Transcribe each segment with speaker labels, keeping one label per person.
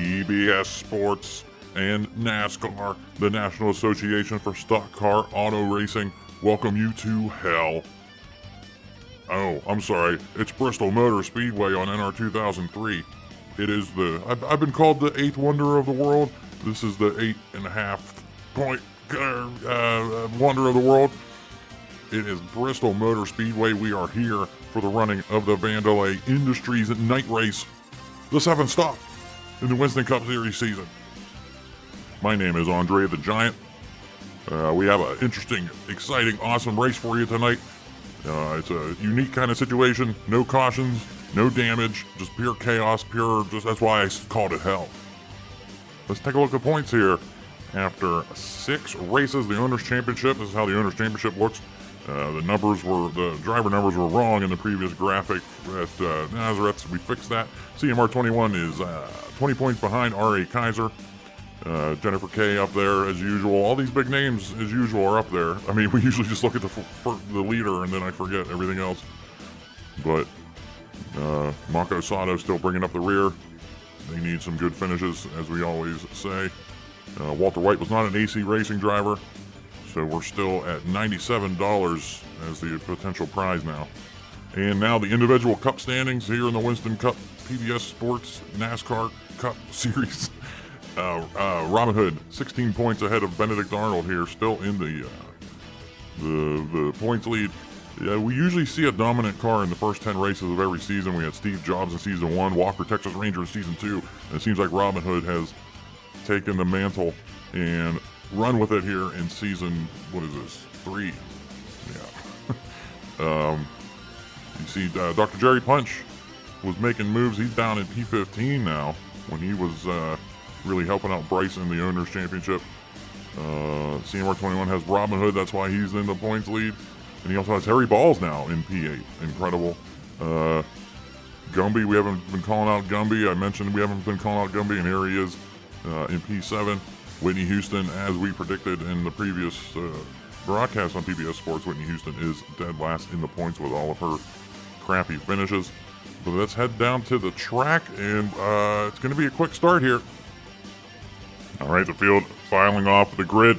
Speaker 1: PBS Sports and NASCAR, the National Association for Stock Car Auto Racing, welcome you to hell. Oh, I'm sorry, it's Bristol Motor Speedway on NR2003. It is I've been called the 8th wonder of the world. This is the 8.5 point wonder of the world. It is Bristol Motor Speedway. We are here for the running of the Vandelay Industries night race, the 7th stop in the Winston Cup Series season. My name is Andre the Giant. We have an interesting, exciting, awesome race for you tonight. It's a unique kind of situation. No cautions, no damage, just pure chaos, that's why I called it hell. Let's take a look at points here. After 6 races, the Owners' Championship, this is how the Owners' Championship looks. The driver numbers were wrong in the previous graphic at Nazareth. We fixed that. CMR21 is 20 points behind R.A. Kaiser. Jennifer K up there as usual. All these big names as usual are up there. I mean, we usually just look at the leader and then I forget everything else. But Mako Sato still bringing up the rear. They need some good finishes, as we always say. Walter White was not an AC Racing driver, so we're still at $97 as the potential prize now. And now the individual cup standings here in the Winston Cup PBS Sports NASCAR Cup Series. Robin Hood, 16 points ahead of Benedict Arnold here, still in the points lead. We usually see a dominant car in the first 10 races of every season. We had Steve Jobs in season 1, Walker Texas Ranger in season 2, and it seems like Robin Hood has taken the mantle and run with it here in season, 3? Yeah. You see Dr. Jerry Punch was making moves. He's down in P15 now when he was really helping out Bryce in the Owners' Championship. CMR21 has Robin Hood. That's why he's in the points lead. And he also has Harry Balls now in P8. Incredible. Gumby, we haven't been calling out Gumby. I mentioned we haven't been calling out Gumby, and here he is in P7. Whitney Houston, as we predicted in the previous broadcast on PBS Sports, Whitney Houston is dead last in the points with all of her crappy finishes. But let's head down to the track, and it's going to be a quick start here. All right, the field filing off the grid.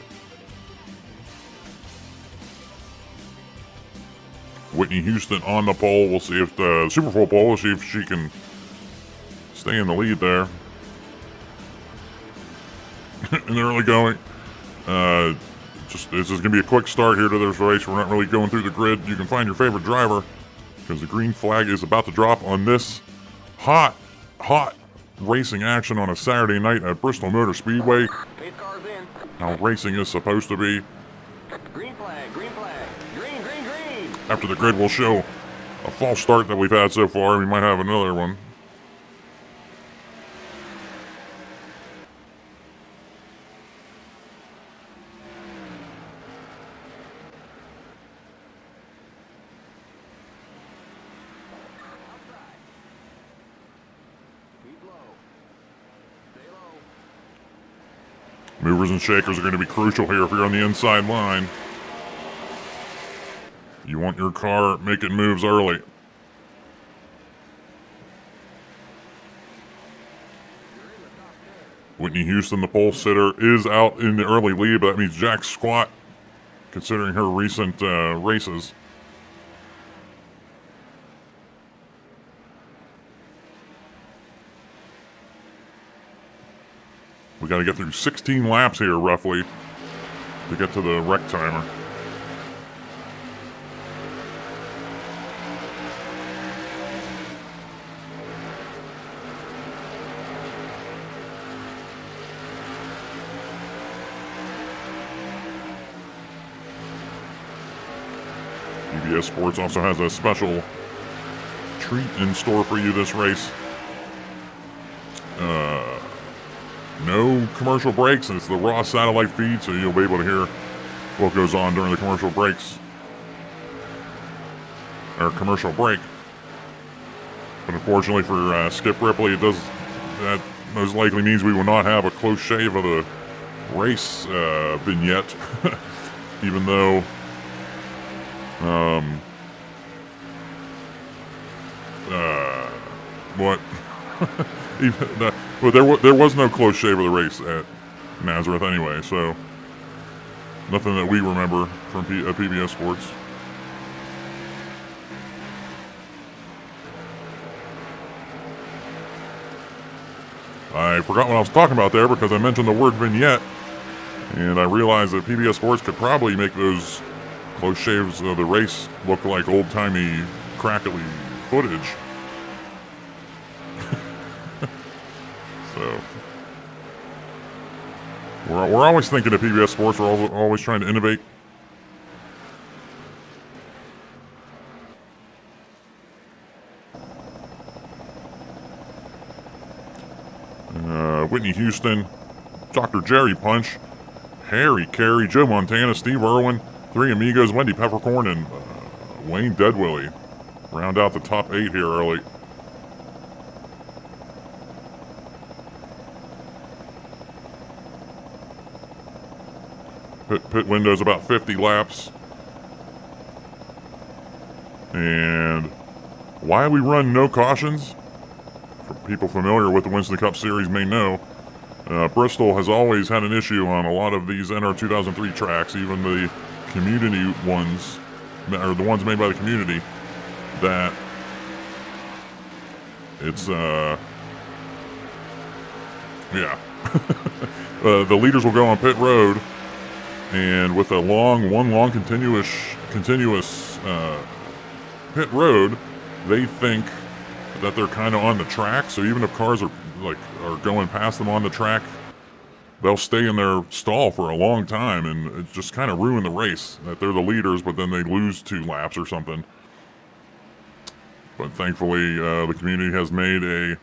Speaker 1: Whitney Houston on the pole. We'll see if the Super Bowl pole, we'll see if she can stay in the lead there. In the early going. This is going to be a quick start here to this race. We're not really going through the grid. You can find your favorite driver because the green flag is about to drop on this hot racing action on a Saturday night at Bristol Motor Speedway. How racing is supposed to be.
Speaker 2: Green flag, green.
Speaker 1: After the grid, we'll show a false start that we've had so far. We might have another one. Movers and shakers are going to be crucial here if you're on the inside line. You want your car making moves early. Whitney Houston, the pole sitter, is out in the early lead, but that means Jack Squat, considering her recent races. We got to get through 16 laps here, roughly, to get to the wreck timer. PBS Sports also has a special treat in store for you this race. No commercial breaks, and it's the raw satellite feed, so you'll be able to hear what goes on during the commercial breaks. Or commercial break. But unfortunately for Skip Ripley, that most likely means we will not have a close shave of the race vignette, even though what? But there was no close shave of the race at Nazareth anyway, so nothing that we remember from PBS Sports. I forgot what I was talking about there because I mentioned the word vignette, and I realized that PBS Sports could probably make those close shaves of the race look like old-timey, crackly footage. So, we're always thinking of PBS Sports. We're always trying to innovate. Whitney Houston, Dr. Jerry Punch, Harry Carey, Joe Montana, Steve Irwin, Three Amigos, Wendy Peppercorn, and Wayne Deadwilly round out the top 8 here early. Pit window's about 50 laps. And why we run no cautions? For people familiar with the Winston Cup Series may know, Bristol has always had an issue on a lot of these NR2003 tracks, even the community ones, or the ones made by the community, that it's, the leaders will go on pit road, and with one long continuous pit road, they think that they're kind of on the track. So even if cars are going past them on the track, they'll stay in their stall for a long time, and it just kind of ruin the race. That they're the leaders, but then they lose 2 laps or something. But thankfully, the community has made a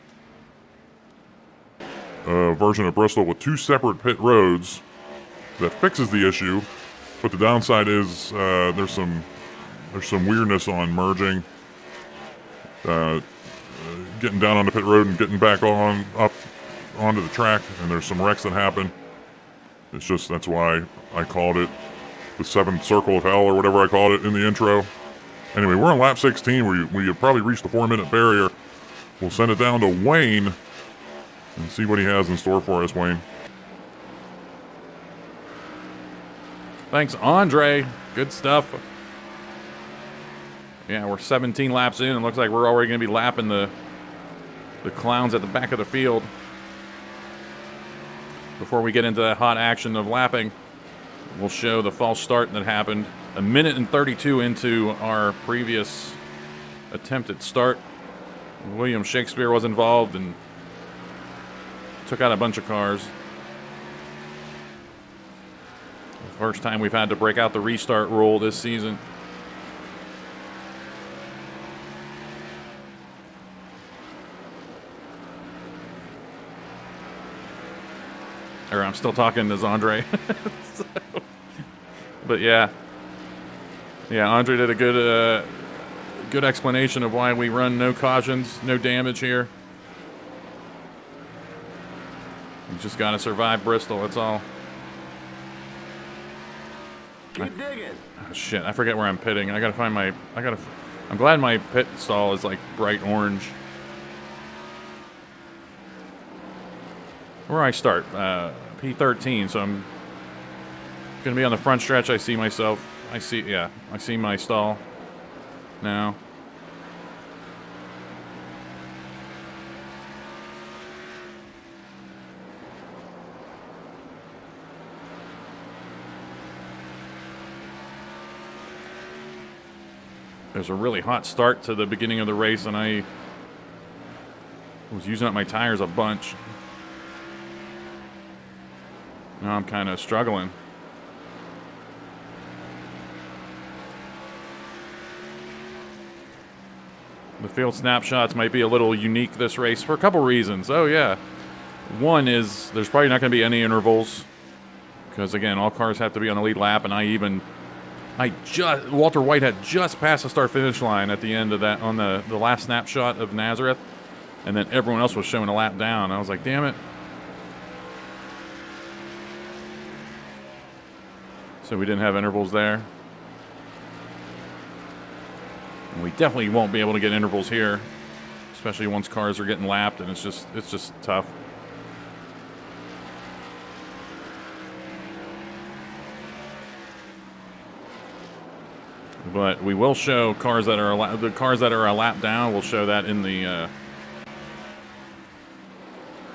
Speaker 1: version of Bristol with 2 separate pit roads that fixes the issue. But the downside is there's some weirdness on merging, getting down on the pit road and getting back up onto the track, and there's some wrecks that happen. It's just, that's why I called it the 7th circle of hell, or whatever I called it in the intro. Anyway, we're on lap 16. We have probably reached the 4-minute barrier. We'll send it down to Wayne and see what he has in store for us. Wayne.
Speaker 3: Thanks, Andre. Good stuff. Yeah, we're 17 laps in, and looks like we're already going to be lapping the clowns at the back of the field. Before we get into that hot action of lapping, we'll show the false start that happened a minute and 32 into our previous attempt at start. William Shakespeare was involved and took out a bunch of cars. The first time we've had to break out the restart rule this season. Or I'm still talking to Andre. So, but yeah, Andre did a good explanation of why we run no cautions, no damage here. You just got to survive Bristol. That's all.
Speaker 2: Keep digging.
Speaker 3: Oh, shit, I forget where I'm pitting. I gotta find my. I'm glad my pit stall is like bright orange. Where I start, P13, so I'm going to be on the front stretch. I see myself. I see my stall now. There's a really hot start to the beginning of the race, and I was using up my tires a bunch. Now I'm kind of struggling. The field snapshots might be a little unique this race for a couple reasons. Oh yeah. One is there's probably not going to be any intervals because again, all cars have to be on the lead lap, and Walter White had just passed the start finish line at the end of that on the last snapshot of Nazareth, and then everyone else was showing a lap down. I was like, damn it. So we didn't have intervals there. And we definitely won't be able to get intervals here. especially once cars are getting lapped, and it's just tough. But we will show cars that are the cars that are a lap down. We'll show that in the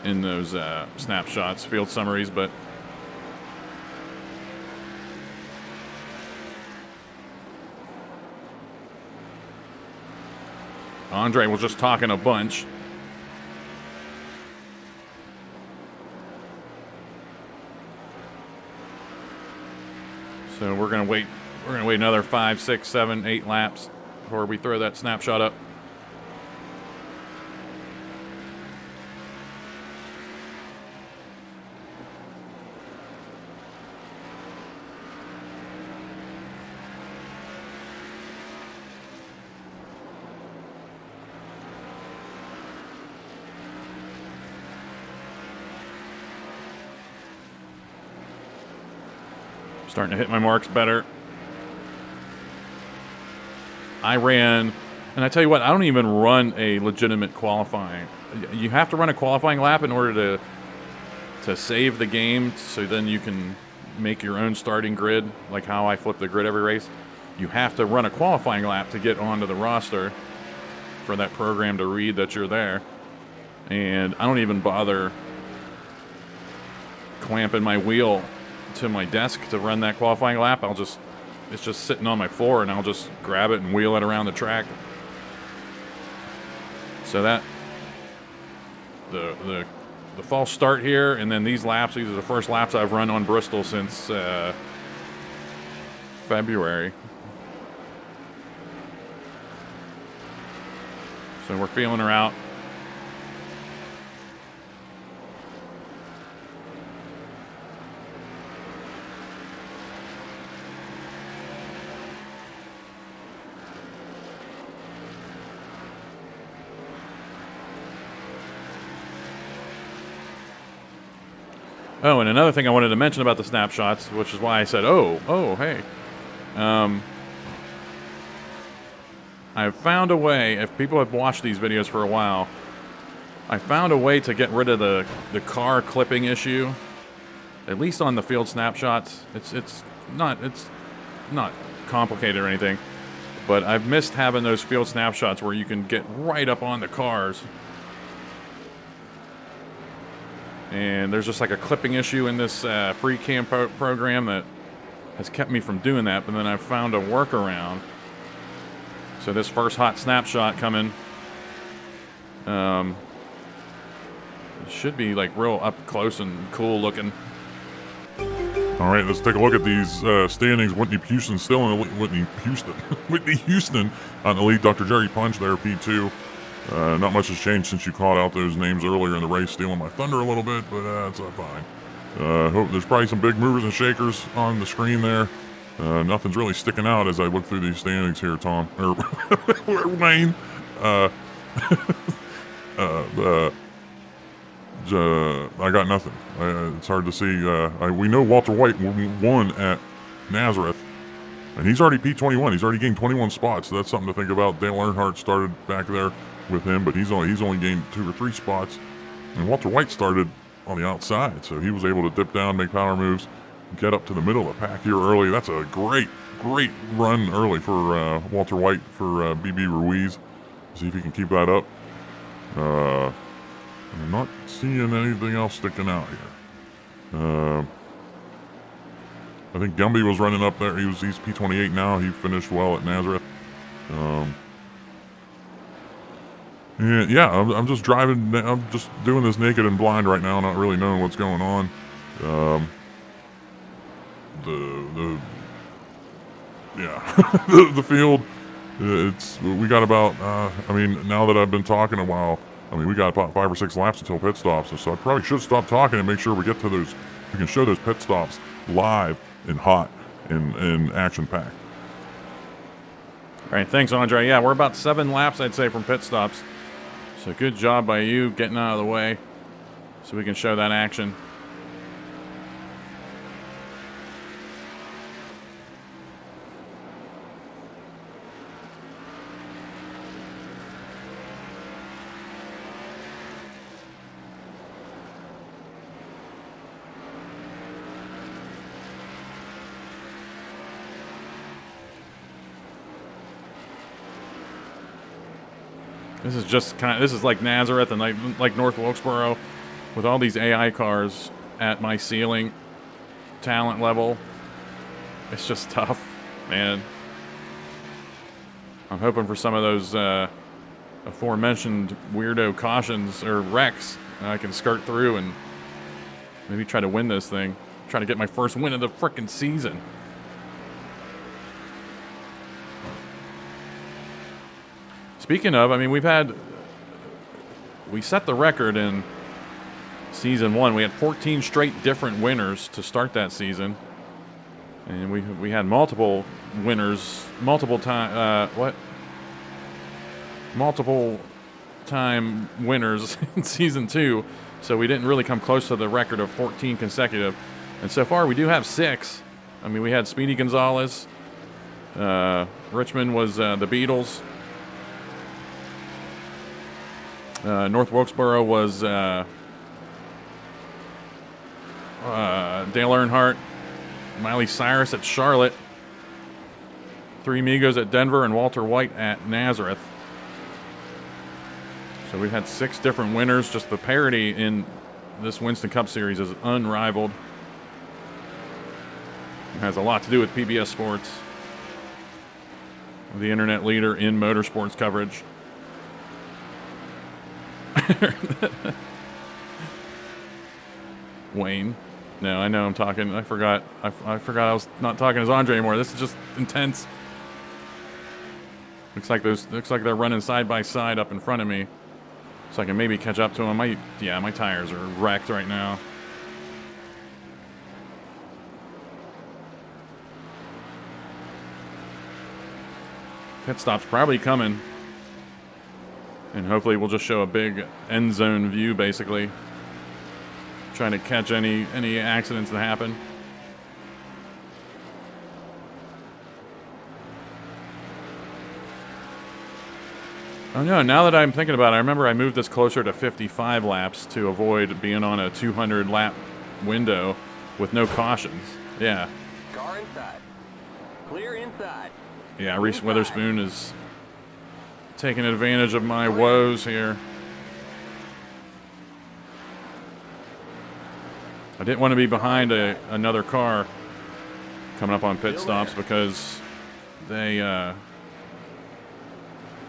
Speaker 3: in those snapshots, field summaries. But Andre was just talking a bunch. So we're gonna wait. We're going to wait another 5, 6, 7, 8 laps before we throw that snapshot up. Starting to hit my marks better. I ran, and I tell you what, I don't even run a legitimate qualifying. You have to run a qualifying lap in order to save the game, so then you can make your own starting grid, like how I flip the grid every race. You have to run a qualifying lap to get onto the roster for that program to read that you're there. And I don't even bother clamping my wheel to my desk to run that qualifying lap. It's just sitting on my floor, and I'll just grab it and wheel it around the track. So that the false start here, and then these laps. These are the first laps I've run on Bristol since February. So we're feeling her out. Oh, and another thing I wanted to mention about the snapshots, which is why I said, hey. I've found a way, if people have watched these videos for a while, I found a way to get rid of the car clipping issue, at least on the field snapshots. It's not complicated or anything, but I've missed having those field snapshots where you can get right up on the cars. And there's just like a clipping issue in this free cam program that has kept me from doing that. But then I've found a workaround. So this first hot snapshot coming, it should be like real up close and cool looking.
Speaker 1: All right, let's take a look at these standings. Whitney Houston still in the lead. Whitney Houston on the lead. Dr. Jerry Punch there, P2. Not much has changed since you called out those names earlier in the race, stealing my thunder a little bit, but it's fine. Hope there's probably some big movers and shakers on the screen there. Nothing's really sticking out as I look through these standings here, Tom. Or Wayne. I got nothing. It's hard to see. We know Walter White won at Nazareth, and he's already P21. He's already gained 21 spots, so that's something to think about. Dale Earnhardt started back there with him, but he's only gained 2 or 3 spots. And Walter White started on the outside, so he was able to dip down, make power moves, get up to the middle of the pack here early. That's a great run early for Walter White for BB Ruiz. See if he can keep that up. I'm not seeing anything else sticking out here. I think Gumby was running up there. He's P28 now. He finished well at Nazareth. Yeah, I'm just driving. I'm just doing this naked and blind right now, not really knowing what's going on. The field. We got about. Now that I've been talking a while, we got about 5 or 6 laps until pit stops, so I probably should stop talking and make sure we get to those. We can show those pit stops live and hot and action packed.
Speaker 3: All right, thanks, Andre. Yeah, we're about 7 laps, I'd say, from pit stops. So good job by you getting out of the way so we can show that action. This is just this is like Nazareth and like North Wilkesboro with all these AI cars at my ceiling talent level. It's just tough, man. I'm hoping for some of those aforementioned weirdo cautions or wrecks I can skirt through and maybe try to win this thing. Try to get my first win of the frickin' season. Speaking of, I mean, we set the record in season 1. We had 14 straight different winners to start that season. And we had multiple winners, multiple time winners in season 2. So we didn't really come close to the record of 14 consecutive. And so far we do have 6. I mean, we had Speedy Gonzalez. Richmond was the Beatles. North Wilkesboro was Dale Earnhardt, Miley Cyrus at Charlotte, Three Amigos at Denver, and Walter White at Nazareth. So we've had 6 different winners. Just the parity in this Winston Cup Series is unrivaled. It has a lot to do with PBS Sports, the internet leader in motorsports coverage. Wayne. No, I know I'm talking. I forgot I was not talking as Andre anymore. This is just intense. Looks like they're running side by side up in front of me. So I can maybe catch up to them. My tires are wrecked right now. Pit stop's probably coming. And hopefully we'll just show a big end zone view, basically. Trying to catch any accidents that happen. Oh no, now that I'm thinking about it, I remember I moved this closer to 55 laps to avoid being on a 200 lap window with no cautions. Yeah.
Speaker 2: Car inside. Clear inside.
Speaker 3: Yeah, Reese Witherspoon is taking advantage of my woes here. I didn't want to be behind another car coming up on pit stops because they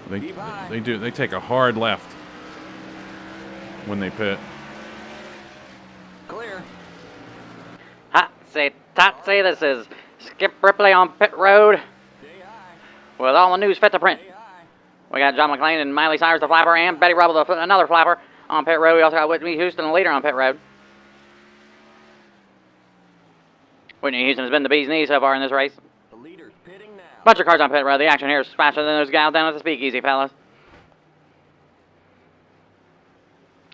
Speaker 3: take a hard left when they pit.
Speaker 2: Clear.
Speaker 4: Totsy, this is Skip Ripley on pit road with all the news fit to print. We got John McClane and Miley Cyrus, the flapper, and Betty Rubble, another flapper, on pit road. We also got Whitney Houston, the leader, on pit road. Whitney Houston has been the bee's knees so far in this race.
Speaker 2: The leader's pitting now.
Speaker 4: Bunch of cars on pit road. The action here is faster than those gals down at the speakeasy, fellas.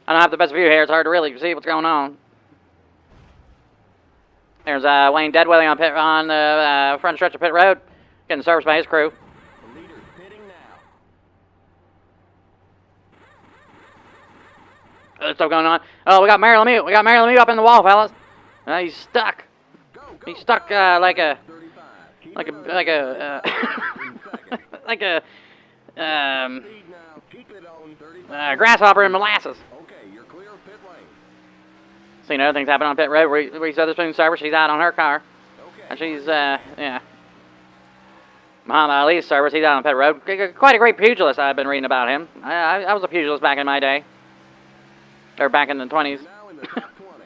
Speaker 4: I don't have the best view here. It's hard to really see what's going on. There's Wayne Deadwelly on the front stretch of pit road, getting serviced by his crew.
Speaker 2: The leader's pitting now.
Speaker 4: There's stuff going on. Oh, we got Marilyn Mute. We got Marilyn Mute up in the wall, fellas. He's stuck. He's stuck like a grasshopper in molasses.
Speaker 2: Okay, you're clear of pit lane.
Speaker 4: Seen other things happen on pit road. Reese Witherspoon service. She's out on her car.
Speaker 2: Okay.
Speaker 4: And she's, Muhammad Ali's service. He's out on pit road. Quite a great pugilist. I've been reading about him. I was a pugilist back in my day. Or back in the 20s.
Speaker 2: Now in the top 20.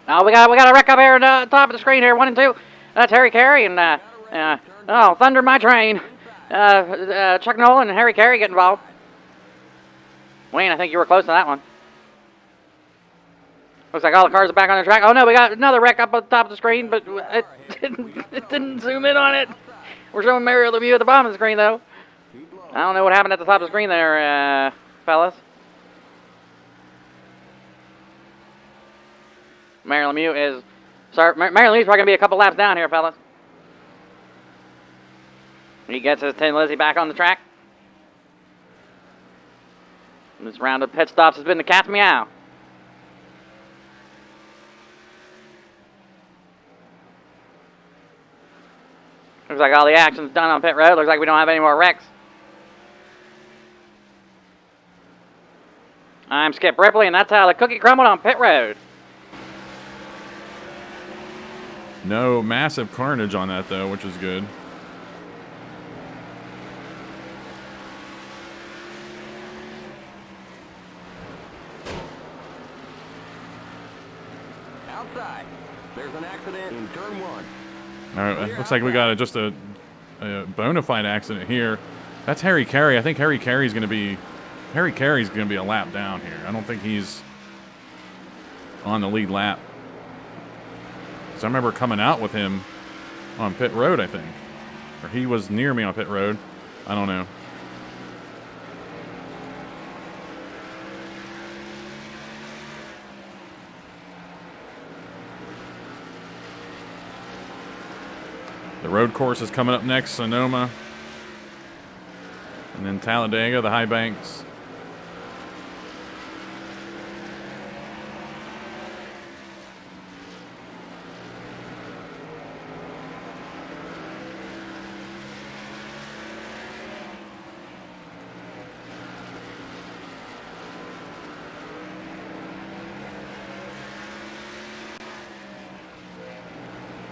Speaker 4: Oh, we got a wreck up here at the top of the screen here, 1 and 2. That's Harry Carey and Thunder My Train. Chuck Nolan and Harry Carey get involved. Wayne, I think you were close to that one. Looks like all the cars are back on the track. Oh no, we got another wreck up at the top of the screen, but it didn't zoom in on it. We're showing Mario Lemieux at the bottom of the screen though. I don't know what happened at the top of the screen there, fellas. Marilyn Lemieux is... Marilyn Lemieux's probably going to be a couple laps down here, fellas. He gets his Tin Lizzie back on the track. This round of pit stops has been the cat's meow. Looks like all the action's done on pit road. Looks like we don't have any more wrecks. I'm Skip Ripley, and that's how the cookie crumbled on pit road.
Speaker 3: No massive carnage on that, though, which is good.
Speaker 2: Outside. There's an accident in turn 1.
Speaker 3: All right, looks like we got just a bona fide accident here. That's Harry Carey. I think Harry Carey's going to be a lap down here. I don't think he's on the lead lap. So I remember coming out with him on pit road, I think. Or he was near me on pit road. I don't know. The road course is coming up next, Sonoma. And then Talladega, the high banks.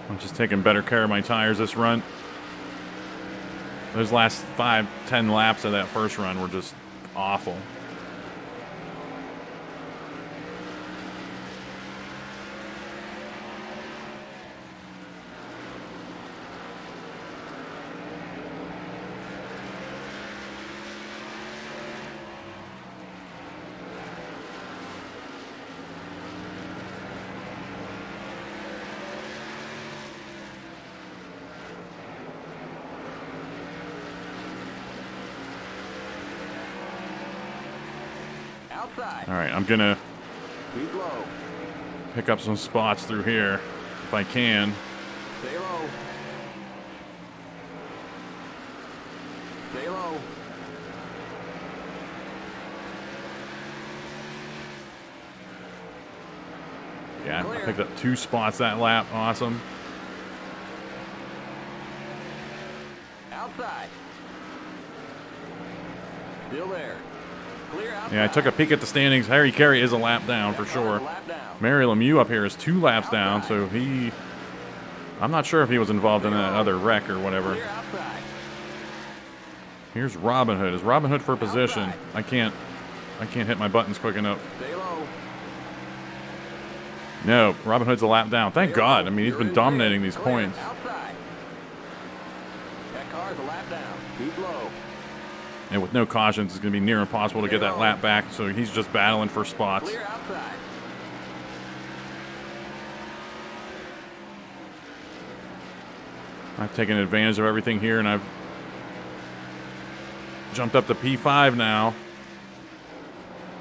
Speaker 3: I'm just taking better care of my tires this run. Those last 5-10 laps of that first run were just awful.
Speaker 2: Outside.
Speaker 3: All right, I'm going to
Speaker 2: Keep low.
Speaker 3: pick up some spots through here if I can.
Speaker 2: Stay low. Stay low.
Speaker 3: Yeah, I
Speaker 2: Clear.
Speaker 3: picked up 2 spots that lap. Awesome.
Speaker 2: Outside. Still there. Clear outside.
Speaker 3: Yeah, I took a peek at the standings. Harry Carey is a lap down for sure.
Speaker 2: Lap down.
Speaker 3: Mary Lemieux up here is 2 laps down, so I'm not sure if he was involved in that other wreck or whatever.
Speaker 2: Clear outside.
Speaker 3: Here's Robin Hood. Is Robin Hood for position? I can't hit my buttons quick enough.
Speaker 2: Stay low.
Speaker 3: No, Robin Hood's a lap down. Thank
Speaker 2: Stay
Speaker 3: God.
Speaker 2: low.
Speaker 3: I mean, he's
Speaker 2: You're
Speaker 3: been
Speaker 2: in
Speaker 3: dominating
Speaker 2: clear.
Speaker 3: these
Speaker 2: Clear.
Speaker 3: points.
Speaker 2: Outside. That car's a lap down. Keep low.
Speaker 3: And with no cautions, it's going to be near impossible to get that lap back, so he's just battling for spots.
Speaker 2: Clear outside.
Speaker 3: I've taken advantage of everything here, and I've jumped up to P5 now.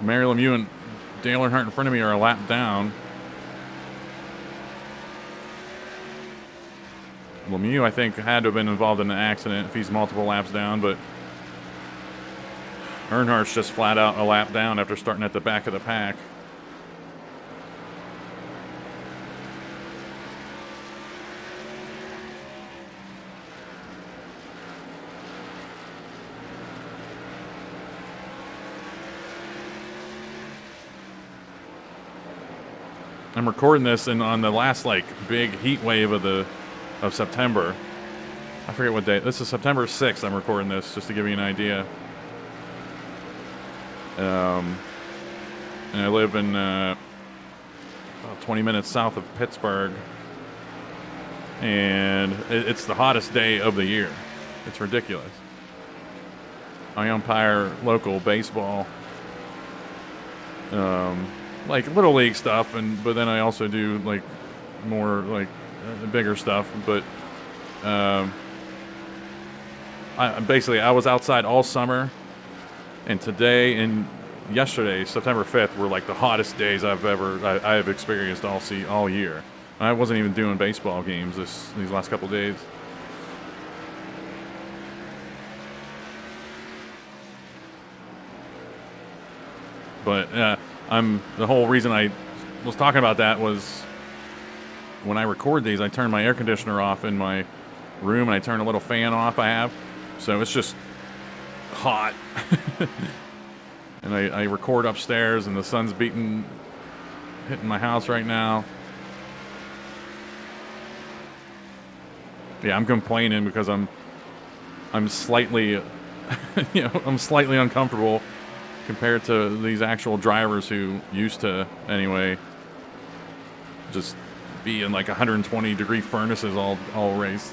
Speaker 3: Mary Lemieux and Dale Earnhardt in front of me are a lap down. Lemieux, I think, had to have been involved in an accident if he's multiple laps down, but Earnhardt's just flat out a lap down after starting at the back of the pack. I'm recording this on the last big heat wave of September. I forget what day. This is September 6th. I'm recording this just to give you an idea. And I live in about 20 minutes south of Pittsburgh, and it's the hottest day of the year. It's ridiculous. I umpire local baseball, little league stuff, but then I also do more bigger stuff. But I was outside all summer, and today and yesterday, September 5th, were the hottest days I have experienced all year. I wasn't even doing baseball games these last couple days. But the whole reason I was talking about that was when I record these, I turn my air conditioner off in my room, and I turn a little fan off I have, so it's just hot. and I record upstairs, and the sun's hitting my house right now. Yeah, I'm complaining because I'm slightly, I'm slightly uncomfortable compared to these actual drivers who used to, anyway, just be in like 120-degree furnaces all race.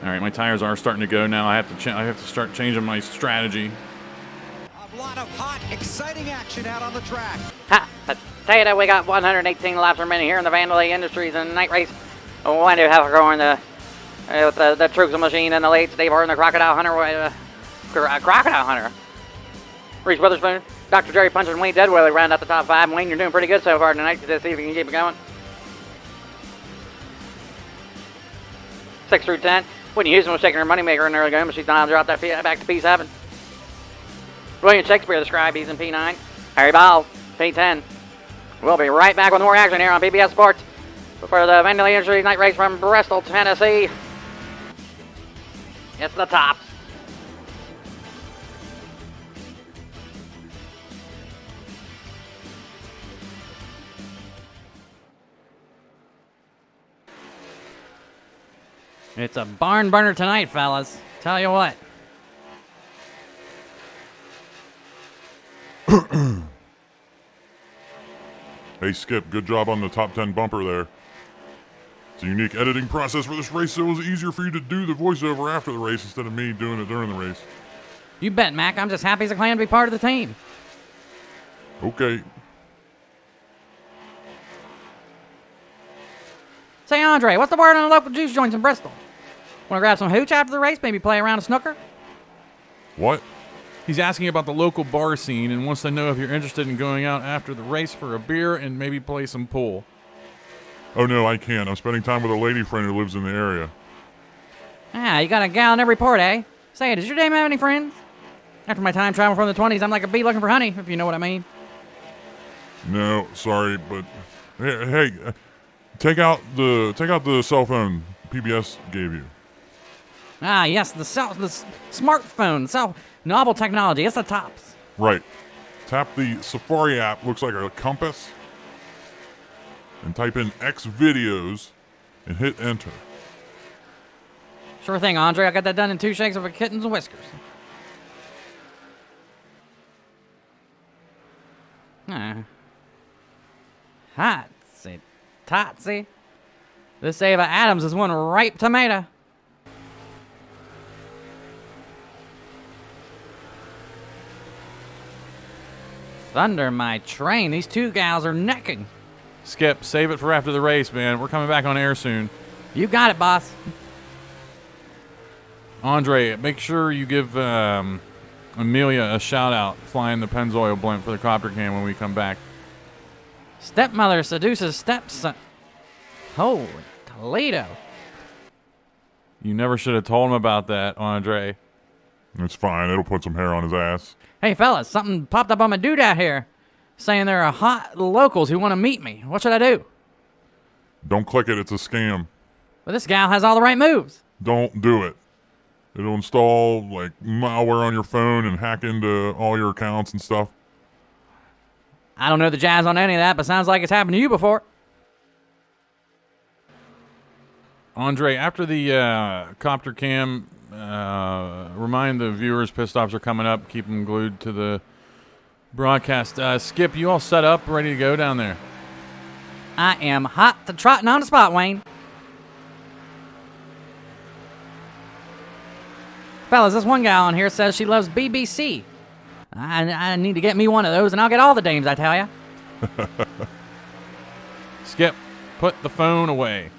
Speaker 3: All right, my tires are starting to go now. I have to start changing my strategy.
Speaker 5: A lot of hot, exciting action out on the track.
Speaker 4: Ha! Potato, we got 118 laps remaining here in the Vandelay Industries and night race. When do you have her going with the Truxel machine and the late Steve Harden, the Crocodile Hunter, Crocodile Hunter. Reese Witherspoon, Dr. Jerry Punch, and Wayne Deadwell round out the top 5. Wayne, you're doing pretty good so far tonight. Just see if you can keep it going. 6 through 10. Whitney Houston was taking her moneymaker in the early game, but she's not dropped that back to P7. William Shakespeare, the scribe, he's in P9. Harry Ball, P10. We'll be right back with more action here on PBS Sports for the Vandelay Industries night race from Bristol, Tennessee. It's the tops.
Speaker 6: It's a barn burner tonight, fellas. Tell you what.
Speaker 1: Hey, Skip, good job on the top 10 bumper there. It's a unique editing process for this race, so it was easier for you to do the voiceover after the race instead of me doing it during the race.
Speaker 6: You bet, Mac. I'm just happy as a clam to be part of the team.
Speaker 1: Okay.
Speaker 6: Say, Andre, what's the word on the local juice joints in Bristol? Want to grab some hooch after the race? Maybe play around a snooker?
Speaker 1: What?
Speaker 3: He's asking about the local bar scene and wants to know if you're interested in going out after the race for a beer and maybe play some pool.
Speaker 1: Oh, no, I can't. I'm spending time with a lady friend who lives in the area.
Speaker 6: Ah, you got a gal in every port, eh? Say, does your dame have any friends? After my time travel from the 20s, I'm like a bee looking for honey, if you know what I mean.
Speaker 1: No, sorry, but hey, take out the cell phone PBS gave you.
Speaker 6: Ah, yes, the smartphone, novel technology. It's the tops.
Speaker 1: Right. Tap the Safari app, looks like a compass, and type in X videos and hit enter.
Speaker 6: Sure thing, Andre. I got that done in 2 shakes of a kitten's whiskers. Hotsy totsy. This Ava Adams is one ripe tomato. Thunder my train. These 2 gals are necking.
Speaker 3: Skip, save it for after the race, man. We're coming back on air soon.
Speaker 6: You got it, boss.
Speaker 3: Andre, make sure you give Amelia a shout-out flying the Pennzoil blimp for the copter cam when we come back.
Speaker 6: Stepmother seduces stepson. Holy Toledo.
Speaker 3: You never should have told him about that, Andre.
Speaker 1: It's fine. It'll put some hair on his ass.
Speaker 6: Hey, fellas, something popped up on my dude out here saying there are hot locals who want to meet me. What should I do?
Speaker 1: Don't click it. It's a scam.
Speaker 6: But this gal has all the right moves.
Speaker 1: Don't do it. It'll install like malware on your phone and hack into all your accounts and stuff.
Speaker 6: I don't know the jazz on any of that, but sounds like it's happened to you before.
Speaker 3: Andre, after the copter cam, remind the viewers pit stops are coming up. Keep them glued to the broadcast. Skip, you all set up, ready to go down there?
Speaker 6: I am hot to trotting on the spot, Wayne. Fellas, this one gal on here says she loves BBC. I need to get me one of those, and I'll get all the dames, I tell ya.
Speaker 3: Skip, put the phone away.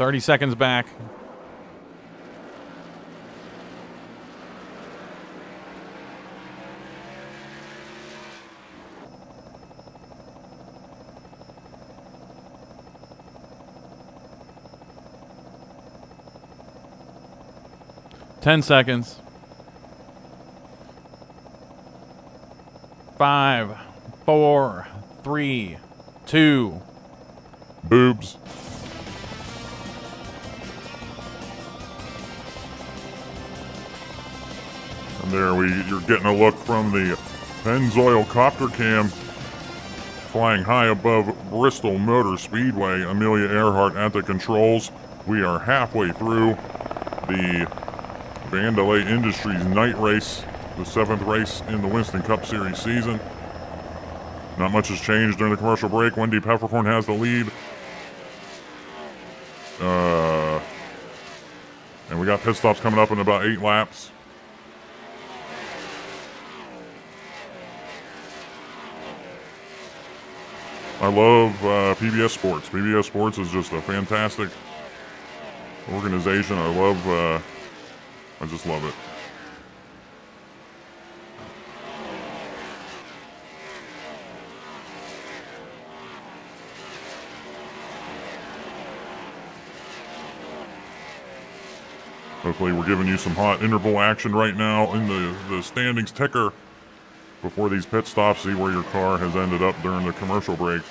Speaker 3: 30 seconds back. Ten seconds. 5, 4, 3, 2.
Speaker 1: Boobs. And there you're getting a look from the Pennzoil copter cam flying high above Bristol Motor Speedway. Amelia Earhart at the controls. We are halfway through the Vandelay Industries night race, the 7th race in the Winston Cup Series season. Not much has changed during the commercial break. Wendy Peppercorn has the lead. And we got pit stops coming up in about 8 laps. I love PBS Sports. PBS Sports is just a fantastic organization. I just love it. Hopefully we're giving you some hot interval action right now in the standings ticker before these pit stops. See where your car has ended up during the commercial break.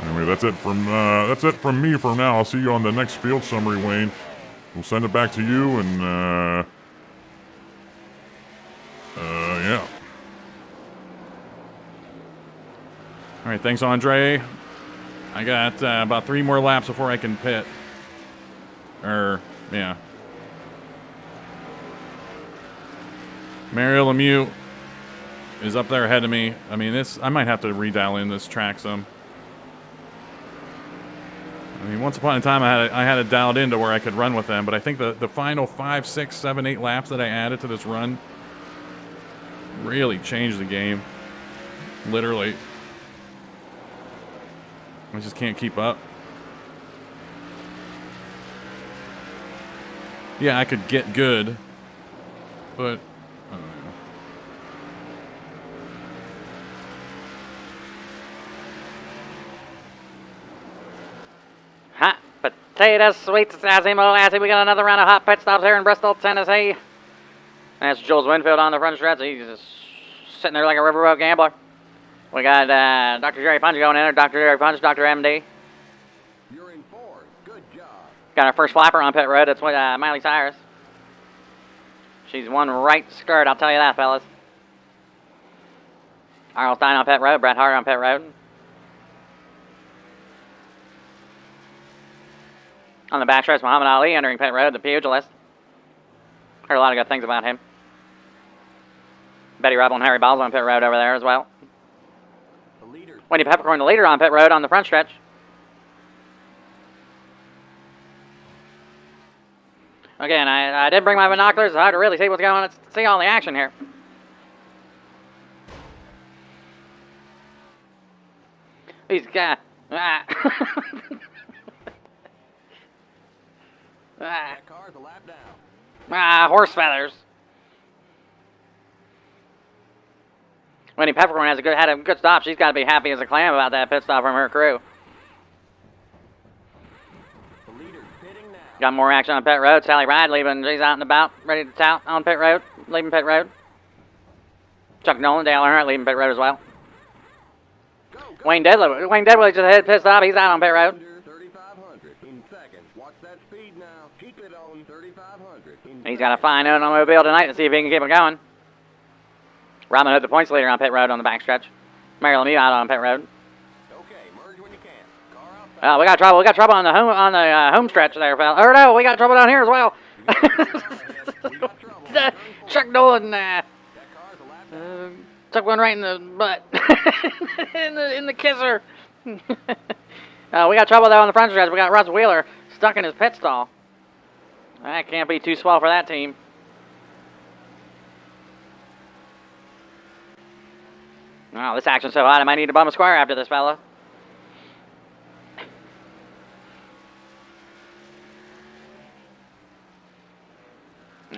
Speaker 1: Anyway, that's it from me for now. I'll see you on the next field summary, Wayne. We'll send it back to you, and yeah.
Speaker 3: All right, thanks, Andre. I got about 3 more laps before I can pit. Yeah. Mario Lemieux is up there ahead of me. I mean, I might have to redial in this track some. I mean, once upon a time, I had it dialed in to where I could run with them, but I think the final 5, 6, 7, 8 laps that I added to this run really changed the game. Literally. I just can't keep up. Yeah, I could get good, but I don't know.
Speaker 4: Hot potatoes, sweet sassy molasses. We got another round of hot pit stops here in Bristol, Tennessee. That's Jules Winfield on the front stretch. He's just sitting there like a riverboat gambler. We got Dr. Jerry Punch going in there. Dr. Jerry Punch, Dr. MD.
Speaker 2: You're in 4th. Good job.
Speaker 4: Got our first flapper on pit road. That's with Miley Cyrus. She's one right skirt, I'll tell you that, fellas. Arnold Stein on pit road. Bret Hart on pit road. On the backstretch, Muhammad Ali entering pit road, the pugilist. Heard a lot of good things about him. Betty Rebel and Harry Balls on pit road over there as well.
Speaker 2: The leader.
Speaker 4: Wendy Peppercorn, the leader on pit road on the front stretch. Again, I did bring my binoculars. It's hard to really see what's going on. See all the action here. These guys.
Speaker 2: That car's a lap down.
Speaker 4: Horse feathers. Wendy Peppercorn had a good stop. She's got to be happy as a clam about that pit stop from her crew.
Speaker 2: The leader's pitting now.
Speaker 4: Got more action on pit road. Sally Ride leaving. She's out and about, ready to tout on pit road. Leaving pit road. Chuck Nolan, Dale Earnhardt leaving pit road as well.
Speaker 2: Go.
Speaker 4: Wayne Deadwood just hit pit stop. He's out on pit road.
Speaker 2: Under 3,500 in seconds. Watch that speed now. Keep it on 3,500.
Speaker 4: He's got a fine automobile tonight to see if he can keep it going. Robin Hood, the points leader on pit road on the backstretch. Mary Lemieux out on pit road.
Speaker 2: Okay, merge when you can. Car out.
Speaker 4: We got trouble. We got trouble on the home stretch there, fella. Or no, we got trouble down here as well.
Speaker 2: We got trouble.
Speaker 4: Chuck Nolan
Speaker 2: That car's a lap down.
Speaker 4: took one right in the butt. in the kisser. We got trouble there on the front stretch. We got Russ Wheeler stuck in his pit stall. That can't be too swell for that team. Oh, this action's so hot, I might need to bum a square after this, fella.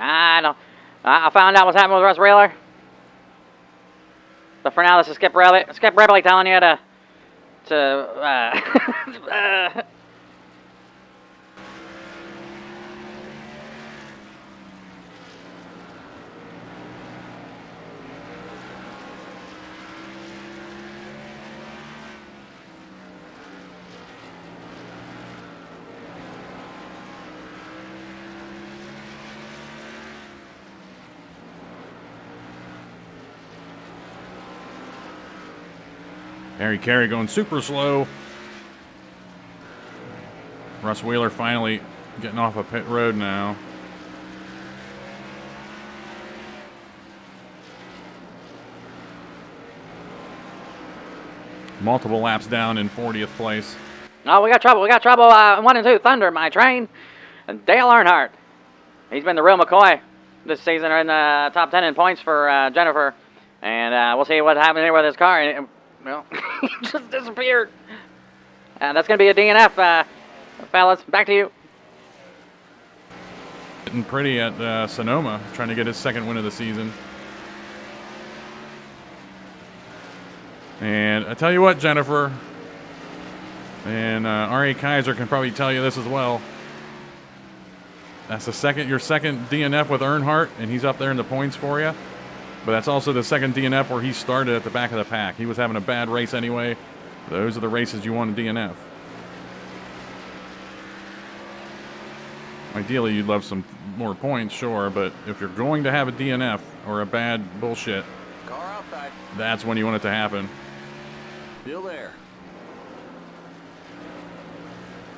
Speaker 4: I don't. I found out what's happening with Russ Wheeler. But for now, this is Skip Ripley telling you to
Speaker 3: Harry Carey going super slow. Russ Wheeler finally getting off a pit road now. Multiple laps down in 40th place.
Speaker 4: Oh, we got trouble. 1 and 2, Thunder, my train. And Dale Earnhardt. He's been the real McCoy this season in the top 10 in points for Jennifer. And we'll see what happens here with his car. And, well, he just disappeared. That's going to be a DNF, fellas. Back to you.
Speaker 3: Getting pretty at Sonoma, trying to get his second win of the season. And I tell you what, Jennifer, and R.A. Kaiser can probably tell you this as well. That's your second DNF with Earnhardt, and he's up there in the points for you. But that's also the second DNF where he started at the back of the pack. He was having a bad race anyway. Those are the races you want to DNF. Ideally, you'd love some more points, sure, but if you're going to have a DNF or a bad bullshit,
Speaker 2: Car outside.
Speaker 3: that's when you want it to happen.
Speaker 2: Still there.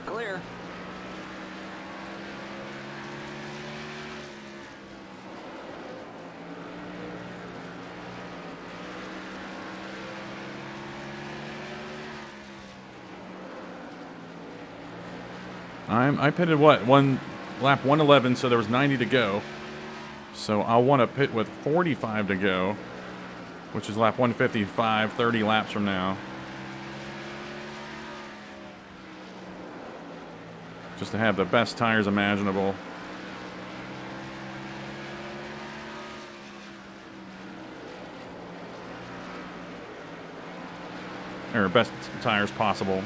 Speaker 2: Clear.
Speaker 3: I pitted lap 111, so there was 90 to go. So I'll want to pit with 45 to go, which is lap 155, 30 laps from now. Just to have the best tires imaginable. Or best tires possible.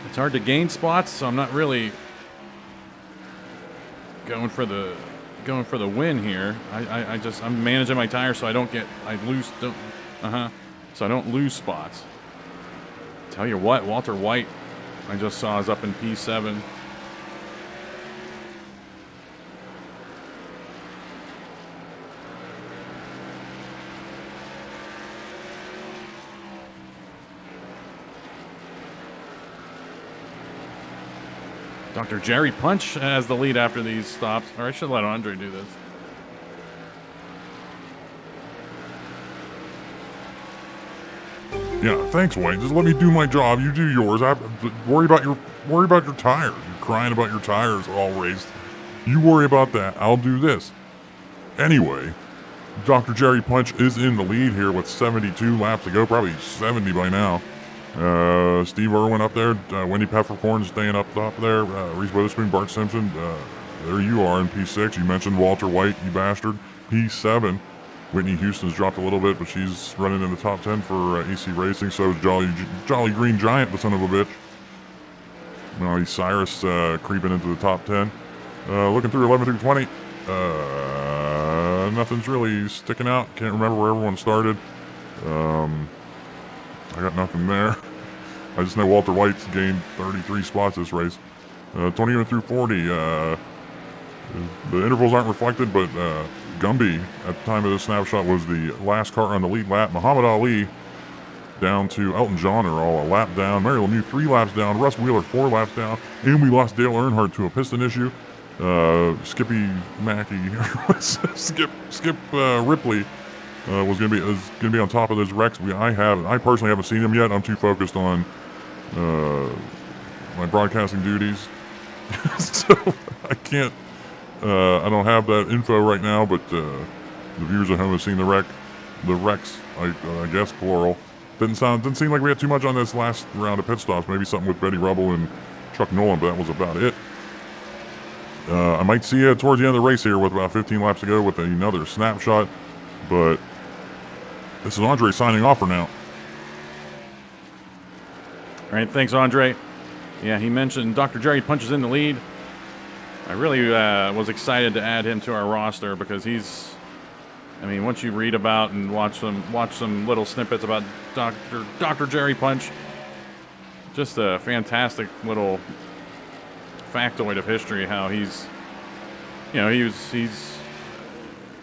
Speaker 3: It's hard to gain spots, so I'm not really going for the win here. I'm managing my tires so I don't lose spots. Tell you what, Walter White, I just saw, is up in P7. Dr. Jerry Punch has the lead after these stops. Or I should let Andre do this.
Speaker 1: Yeah, thanks, Wayne. Just let me do my job. You do yours. Worry about your tires. You're crying about your tires all raced. You worry about that. I'll do this. Anyway, Dr. Jerry Punch is in the lead here with 72 laps to go, probably 70 by now. Steve Irwin up there, Wendy Peppercorn staying up top there, Reese Witherspoon, Bart Simpson, there you are in P6. You mentioned Walter White, you bastard. P7, Whitney Houston's dropped a little bit, but she's running in the top 10 for EC Racing, so is Jolly Green Giant, the son of a bitch. Now Cyrus creeping into the top 10. Looking through 11 through 20, nothing's really sticking out. Can't remember where everyone started. I got nothing there. I just know Walter White's gained 33 spots this race. 21 through 40. The intervals aren't reflected, but Gumby, at the time of this snapshot, was the last car on the lead lap. Muhammad Ali down to Elton John are all a lap down. Mary Lemieux 3 laps down. Russ Wheeler 4 laps down. And we lost Dale Earnhardt to a piston issue. Skippy Mackey, Skip Ripley was gonna be on top of those wrecks. I personally haven't seen him yet. I'm too focused on my broadcasting duties, so I can't. I don't have that info right now. But the viewers at home have seen the wrecks. I guess plural. Didn't seem like we had too much on this last round of pit stops. Maybe something with Betty Rubble and Chuck Nolan, but that was about it. I might see you towards the end of the race here with about 15 laps to go with another snapshot, but this is Andre signing off for now.
Speaker 3: All right, thanks, Andre. Yeah, he mentioned Dr. Jerry Punch is in the lead. I really was excited to add him to our roster because once you read about and watch some little snippets about Dr. Jerry Punch, just a fantastic little factoid of history. How he's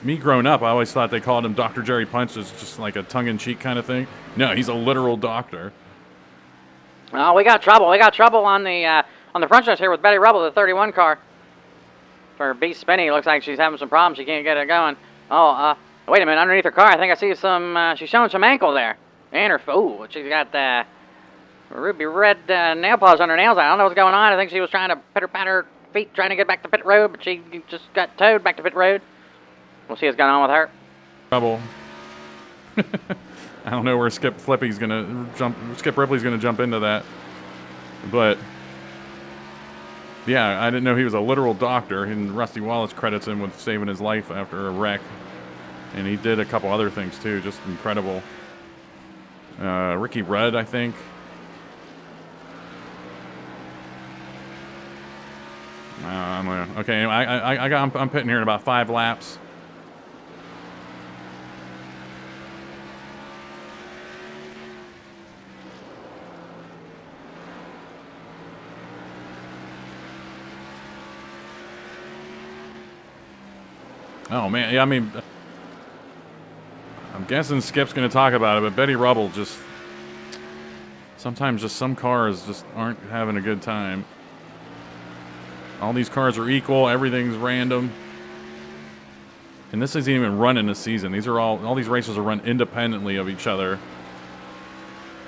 Speaker 3: me growing up, I always thought they called him Dr. Jerry Punch as just like a tongue-in-cheek kind of thing. No, he's a literal doctor.
Speaker 4: Oh, we got trouble. We got trouble on the front stretch here with Betty Rubble, the 31 car. For B Spinny, looks like she's having some problems. She can't get it going. Oh, wait a minute. Underneath her car, I think I see some. She's showing some ankle there. And her she's got ruby red nail polish on her nails. I don't know what's going on. I think she was trying to pitter-pat her feet, trying to get back to pit road, but she just got towed back to pit road. We'll see what's going on with her.
Speaker 3: Trouble. I don't know where Skip Ripley's gonna jump into that, but yeah, I didn't know he was a literal doctor. And Rusty Wallace credits him with saving his life after a wreck, and he did a couple other things too, just incredible. Ricky Rudd, I think. Okay, I'm pitting here in about 5 laps. Oh man, yeah, I'm guessing Skip's going to talk about it, but Betty Rubble sometimes some cars just aren't having a good time. All these cars are equal, everything's random. And this isn't even run in a season. These are all these races are run independently of each other.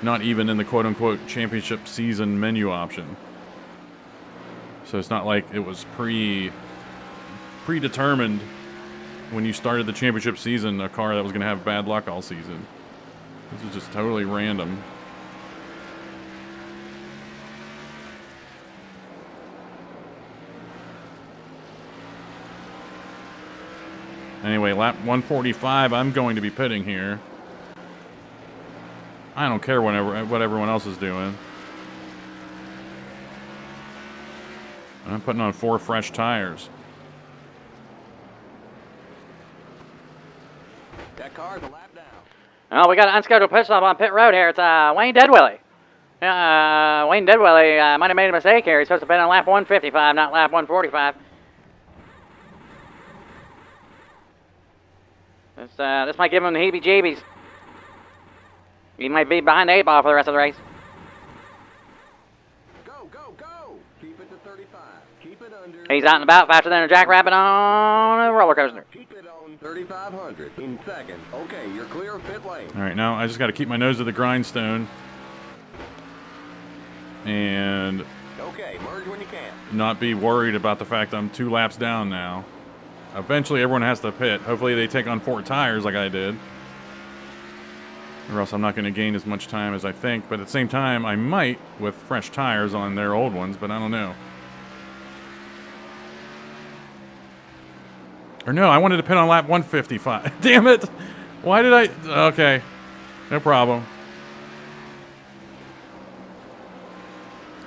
Speaker 3: Not even in the quote-unquote championship season menu option. So it's not like it was predetermined when you started the championship season, a car that was going to have bad luck all season. This is just totally random. Anyway, lap 145, I'm going to be pitting here. I don't care what everyone else is doing. I'm putting on 4 fresh tires.
Speaker 2: That car's a lap down.
Speaker 4: Oh, we got an unscheduled pit stop on pit road here. It's Wayne Deadwilly. Wayne Deadwilly might have made a mistake here. He's supposed to have been on lap 155, not lap 145. This might give him the heebie-jeebies. He might be behind the 8 ball for the rest of the race.
Speaker 2: Go, go, go! Keep it to 35. Keep it under.
Speaker 4: He's out and about faster than a jackrabbit on a roller coaster.
Speaker 2: Keep it on 3,500 in second. Okay, you're clear of pit lane.
Speaker 3: All right, now I just got to keep my nose to the grindstone. And
Speaker 2: Okay, merge when you can.
Speaker 3: not be worried about the fact I'm 2 laps down now. Eventually, everyone has to pit. Hopefully, they take on 4 tires like I did. Or else I'm not going to gain as much time as I think. But at the same time, I might with fresh tires on their old ones, but I don't know. Or no, I wanted to pit on lap 155. Damn it! Why did I... Okay. No problem.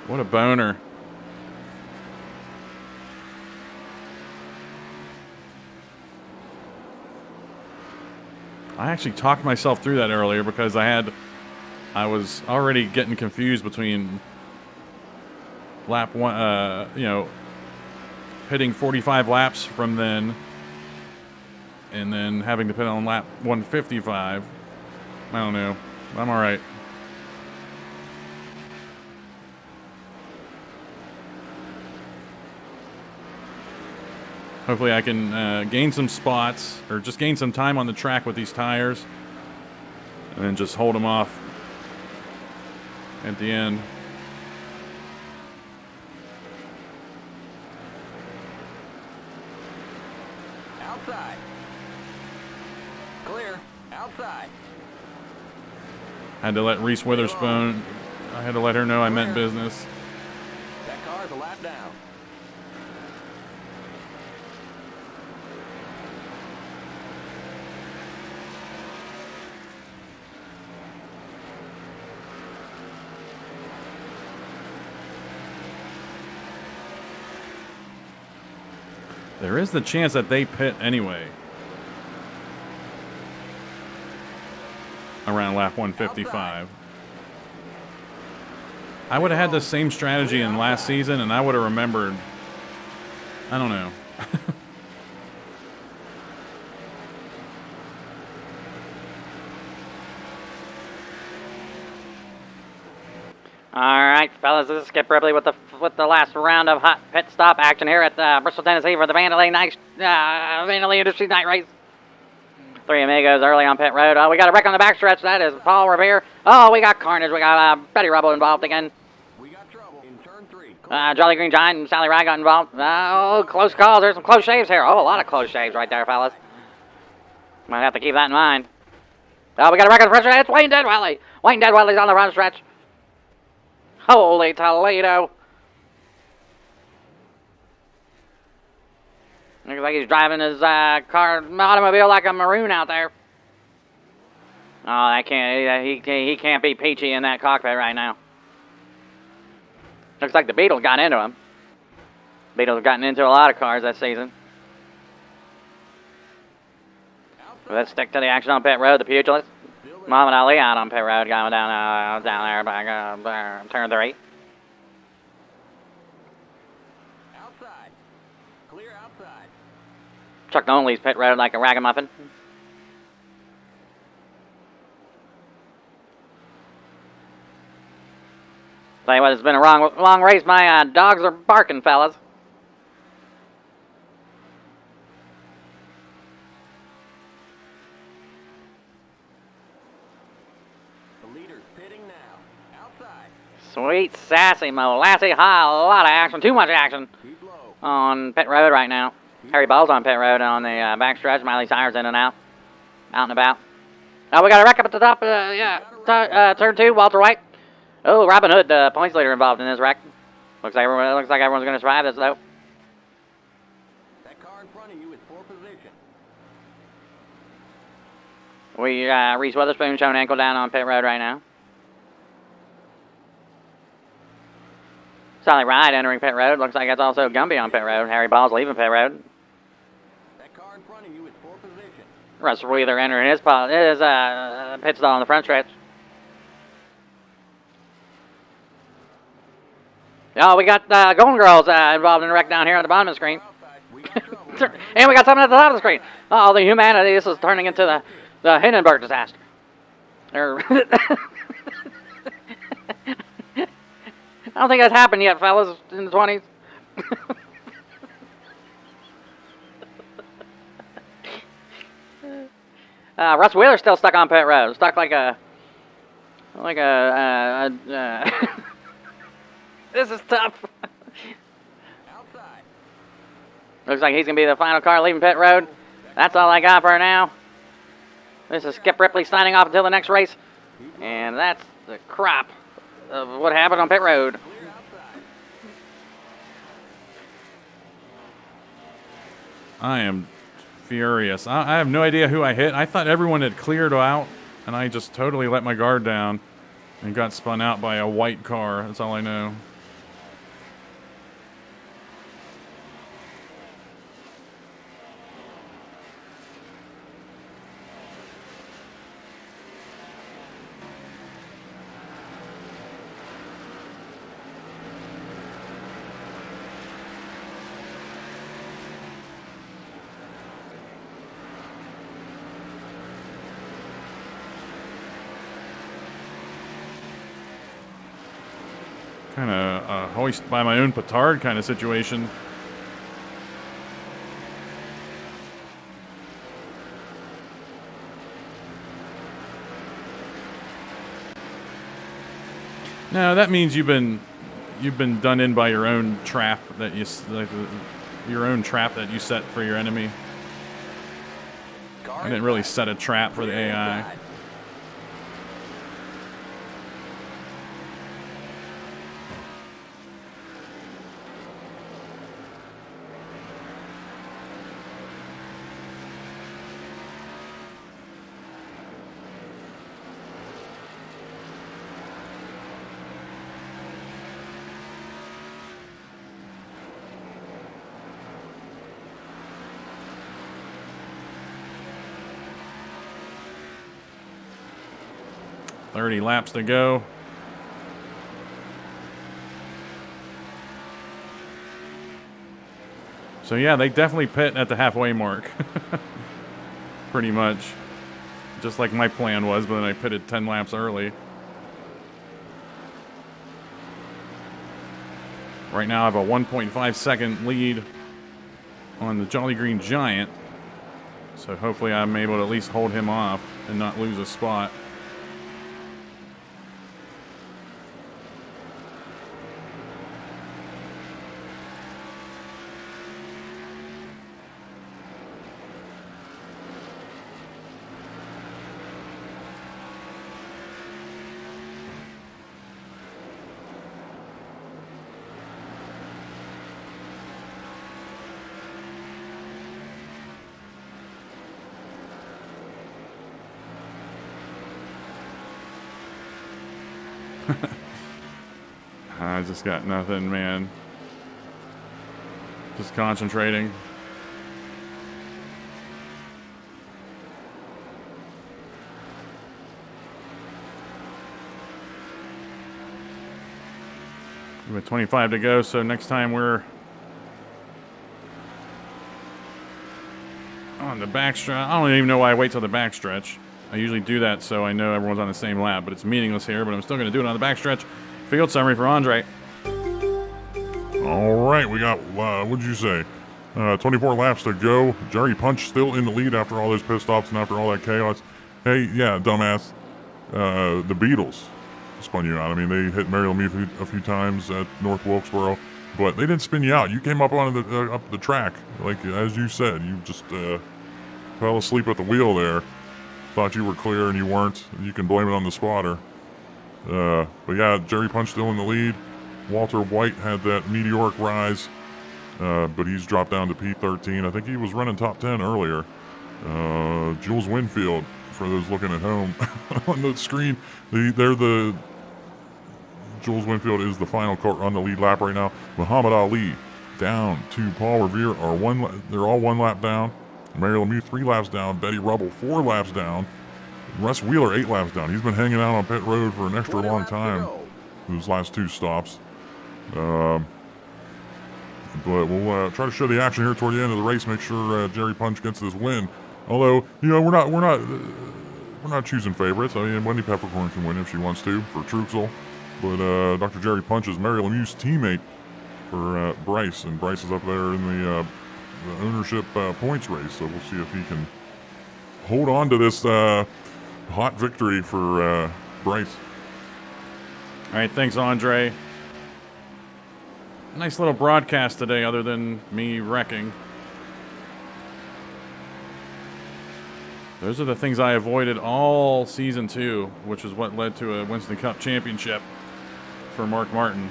Speaker 3: What a boner. I actually talked myself through that earlier because I was already getting confused between lap 1, pitting 45 laps from then and then having to pit on lap 155. I don't know. I'm all right. Hopefully I can gain some spots, or just gain some time on the track with these tires, and then just hold them off at the end.
Speaker 2: Outside. Clear. Outside.
Speaker 3: Had to let Reese Witherspoon, I had to let her know I meant business.
Speaker 2: That car's a lap down.
Speaker 3: There is the chance that they pit anyway. Around lap 155. I would have had the same strategy in last season, and I would have remembered. I don't know.
Speaker 4: All right, fellas, this is Skip Ripley with the last round of hot pit stop action here at Bristol, Tennessee for the Vandelay Industries Night Race. Three Amigos early on pit road. We got a wreck on the backstretch. That is Paul Revere. Oh, we got carnage. We got Betty Rubble involved again.
Speaker 2: We got trouble in turn 3.
Speaker 4: Jolly Green Giant and Sally Rye got involved. Oh, close calls. There's some close shaves here. Oh, a lot of close shaves right there, fellas. Might have to keep that in mind. Oh, we got a wreck on the front stretch. It's Wayne Deadwelly. Wayne Deadwelly's on the run stretch. Holy Toledo. Looks like he's driving his automobile like a maroon out there. Oh, I can't. He can't be peachy in that cockpit right now. Looks like the Beatles got into him. Beatles have gotten into a lot of cars this season. Let's stick to the action on pit road. The Pugilist. Muhammad Ali out on pit road, going down there by turn 3.
Speaker 2: Outside. Clear outside.
Speaker 4: Chuck Nolan's pit road like a ragamuffin. Tell you what, it's been a long race. My dogs are barking, fellas.
Speaker 2: The leader's pitting now. Outside.
Speaker 4: Sweet, sassy, molassy, high, a lot of action, too much action
Speaker 2: Keep low.
Speaker 4: on pit road right now. Harry Ball's on pit road on the backstretch. Miley Cyrus in and out and about. Oh, we got a wreck up at the top. Turn 2, Walter White. Oh, Robin Hood, the points leader, involved in this wreck. Looks like everyone's going to survive this, though.
Speaker 2: That car in front of you is poor position.
Speaker 4: Reese Witherspoon showing ankle down on pit road right now. Sally Ride entering pit road. Looks like it's also Gumby on pit road. Harry Ball's leaving pit road.
Speaker 2: That car in front of you is poor position.
Speaker 4: Russell Wheeler entering his pit stall on the front stretch. Oh, we got Golden Girls involved in the wreck down here on the bottom of the screen.
Speaker 2: Outside. We got trouble.
Speaker 4: And we got something at the top of the screen. Oh, the humanity. This is turning into the Hindenburg disaster. I don't think that's happened yet, fellas, in the 20s. Russ Wheeler's still stuck on pit road. Stuck like a This is tough.
Speaker 2: Outside.
Speaker 4: Looks like he's going to be the final car leaving pit road. That's all I got for now. This is Skip Ripley signing off until the next race. And that's the crop of what happened on pit road.
Speaker 2: Clear outside.
Speaker 3: I am furious. I have no idea who I hit. I thought everyone had cleared out, and I just totally let my guard down and got spun out by a white car. That's all I know. Kind of a hoist by my own petard kind of situation. No, that means you've been done in by your own trap that your own trap that you set for your enemy. I didn't really set a trap for the AI. .30 laps to go. So yeah, they definitely pit at the halfway mark. Pretty much. Just like my plan was, but then I pitted 10 laps early. Right now I have a 1.5 second lead on the Jolly Green Giant. So hopefully I'm able to at least hold him off and not lose a spot. I just got nothing, man. Just concentrating. We have 25 to go, so next time we're on the backstretch. I don't even know why I wait till the backstretch. I usually do that so I know everyone's on the same lap, but it's meaningless here, but I'm still going to do it on the backstretch. Field summary for Andre.
Speaker 1: All right, we got, what'd you say? 24 laps to go. Jerry Punch still in the lead after all those pit stops and after all that chaos. Hey, yeah, dumbass. The Beatles spun you out. I mean, they hit Mary Lou a few times at North Wilkesboro, but they didn't spin you out. You came up on up the track, like as you said. You just fell asleep at the wheel there. Thought you were clear and you weren't. You can blame it on the spotter. But yeah, Jerry Punch still in the lead. Walter White had that meteoric rise, but he's dropped down to P13. I think he was running top 10 earlier. Jules Winfield, for those looking at home on the screen, Jules Winfield is the final car on the lead lap right now. Muhammad Ali down to Paul Revere they're all 1 lap down. Mary Lemieux 3 laps down. Betty Rubble 4 laps down. Russ Wheeler 8 laps down. He's been hanging out on pit road for an extra long time. Those last 2 stops. But we'll try to show the action here toward the end of the race. Make sure Jerry Punch gets this win. Although, you know, we're not choosing favorites. I mean, Wendy Peppercorn can win if she wants to for Truxel. But Dr. Jerry Punch is Mary Lemieux's teammate for Bryce, and Bryce is up there in the ownership points race. So we'll see if he can hold on to this hot victory for Bryce.
Speaker 3: All right, thanks, Andre. Nice little broadcast today, other than me wrecking. Those are the things I avoided all season 2, which is what led to a Winston Cup championship for Mark Martin.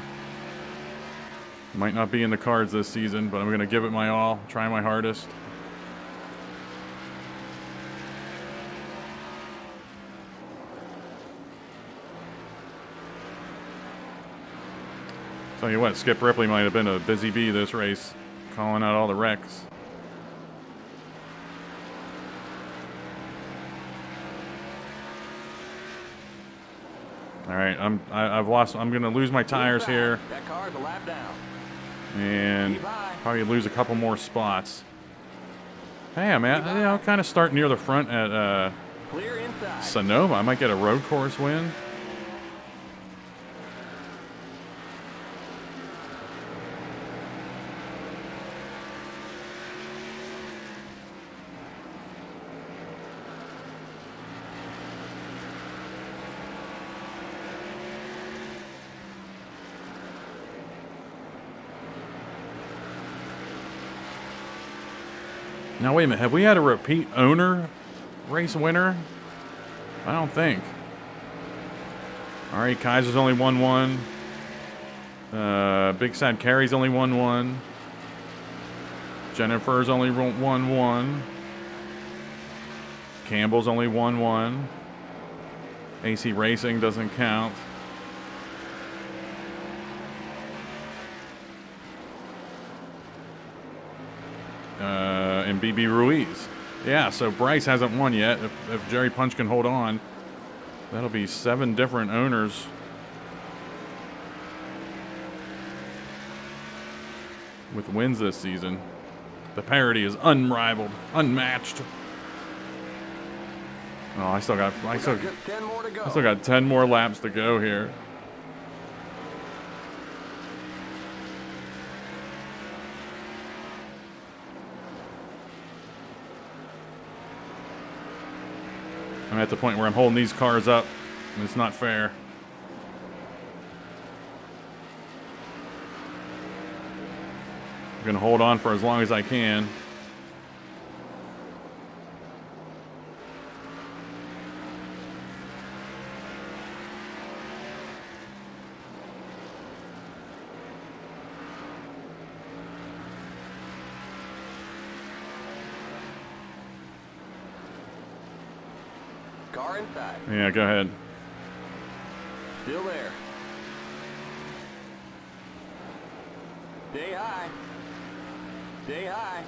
Speaker 3: Might not be in the cards this season, but I'm going to give it my all, try my hardest. Tell you what, Skip Ripley might have been a busy bee this race, calling out all the wrecks. All right, I'm going to lose my tires here,
Speaker 2: That car's a lap down.
Speaker 3: and probably lose a couple more spots. Hey, I'm kind of start near the front at
Speaker 2: Clear inside.
Speaker 3: Sonoma. I might get a road course win. Now, wait a minute. Have we had a repeat owner race winner? I don't think. All right, Kaiser's only won one. Big Sad Carrie's only won one. Jennifer's only won one. Campbell's only won one. AC Racing doesn't count. And BB Ruiz. Yeah, so Bryce hasn't won yet. If Jerry Punch can hold on, that'll be 7 different owners. With wins this season. The parity is unrivaled, unmatched. Oh, I still got
Speaker 2: 10 more to go.
Speaker 3: I still got 10 more laps to go here. I'm at the point where I'm holding these cars up, and it's not fair. I'm going to hold on for as long as I can.
Speaker 2: Car inside.
Speaker 3: Yeah, go ahead.
Speaker 2: Still there. Stay high. Stay high.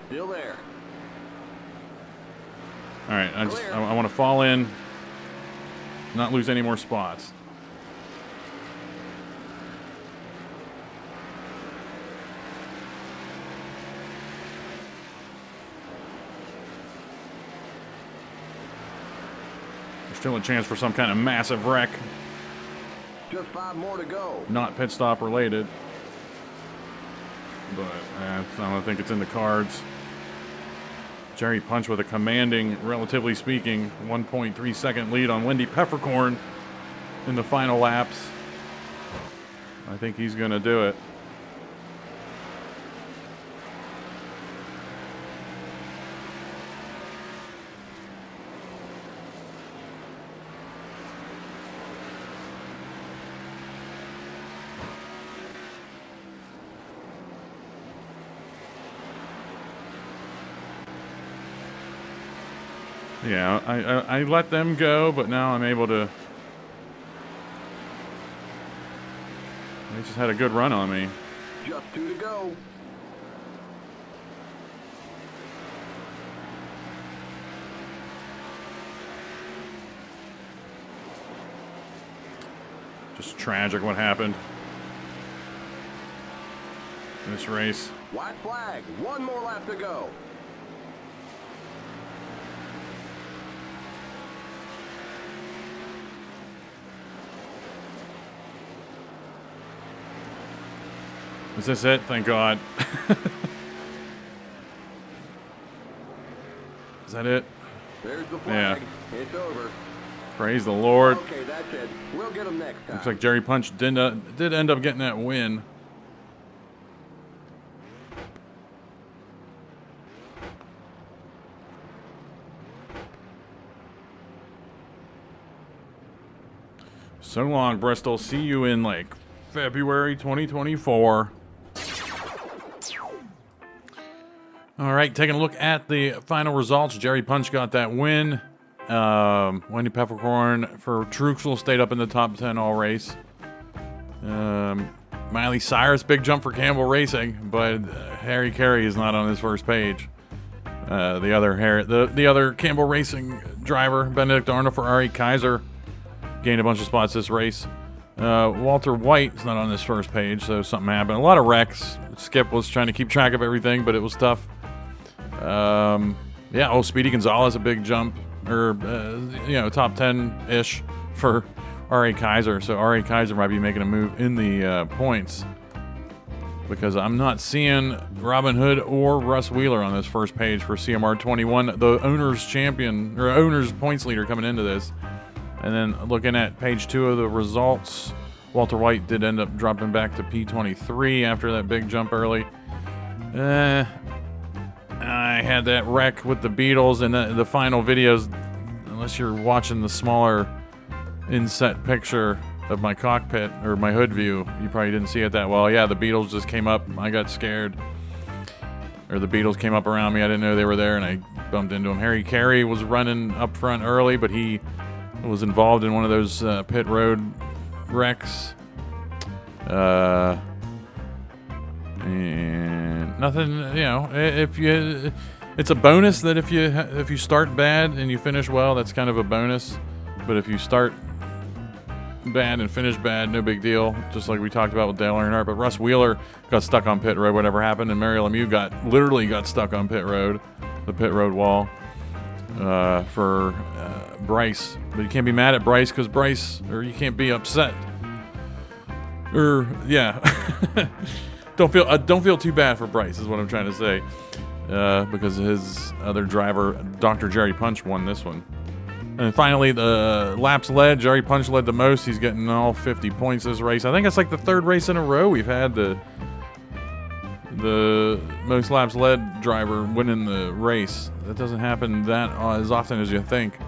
Speaker 2: Still there.
Speaker 3: All right,
Speaker 2: Clear.
Speaker 3: I want to fall in, not lose any more spots. There's still a chance for some kind of massive wreck,
Speaker 2: Just 5 more to go.
Speaker 3: not pit stop related. But I don't think it's in the cards. Jerry Punch with a commanding, relatively speaking, 1.3 second lead on Wendy Peppercorn in the final laps. I think he's going to do it. Yeah, I let them go, but now I'm able to. They just had a good run on me.
Speaker 2: Just 2 to go.
Speaker 3: Just tragic what happened in this race.
Speaker 2: White flag. 1 more lap to go.
Speaker 3: Is this it? Thank God. Is that it?
Speaker 2: There's the flag.
Speaker 3: Yeah.
Speaker 2: It's over.
Speaker 3: Praise the Lord.
Speaker 2: Okay, that's it. We'll get them next time.
Speaker 3: Looks like Jerry Punch did end up getting that win. So long, Bristol. See you in like February 2024. All right, taking a look at the final results. Jerry Punch got that win. Wendy Peppercorn for Truxel stayed up in the top 10 all race. Miley Cyrus, big jump for Campbell Racing, but Harry Carey is not on his first page. The other Campbell Racing driver, Benedict Arnold for Ari Kaiser, gained a bunch of spots this race. Walter White is not on this first page, so something happened. A lot of wrecks. Skip was trying to keep track of everything, but it was tough. Speedy Gonzalez, a big jump, or top 10-ish for R.A. Kaiser. So R.A. Kaiser might be making a move in the points, because I'm not seeing Robin Hood or Russ Wheeler on this first page for CMR 21, the owner's champion or owner's points leader coming into this. And then looking at page 2 of the results, Walter White did end up dropping back to P23 after that big jump early. I had that wreck with the Beatles, and the final videos, unless you're watching the smaller inset picture of my cockpit or my hood view, you probably didn't see it that well. Yeah, the Beatles just came up. I got scared. Or the Beatles came up around me. I didn't know they were there, and I bumped into them. Harry Carey was running up front early, but he was involved in one of those pit road wrecks. And nothing, you know. It's a bonus that if you start bad and you finish well, that's kind of a bonus. But if you start bad and finish bad, no big deal. Just like we talked about with Dale Earnhardt. But Russ Wheeler got stuck on pit road, whatever happened, and Mario Lemieux literally got stuck on pit road, the pit road wall, for Bryce. But you can't be mad at Bryce or you can't be upset. Yeah. Don't feel too bad for Bryce is what I'm trying to say, because his other driver, Dr. Jerry Punch, won this one. And finally, the laps led. Jerry Punch led the most. He's getting all 50 points this race. I think it's like the third race in a row we've had the most laps led driver winning the race. That doesn't happen that as often as you think.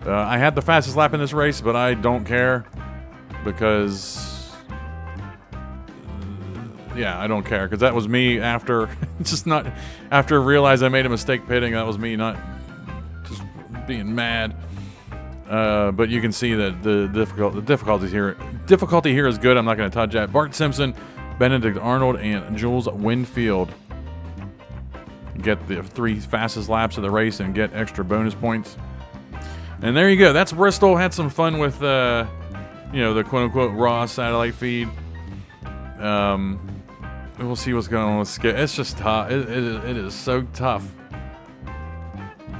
Speaker 3: I had the fastest lap in this race, but I don't care because, I don't care because that was me after after realized I made a mistake pitting. That was me not just being mad. But you can see that the difficulty here is good. I'm not going to touch that. Bart Simpson, Benedict Arnold, and Jules Winfield get the 3 fastest laps of the race and get extra bonus points. And there you go. That's Bristol. Had some fun with the quote-unquote raw satellite feed. We'll see what's going on with Skip. It's just tough. It is so tough.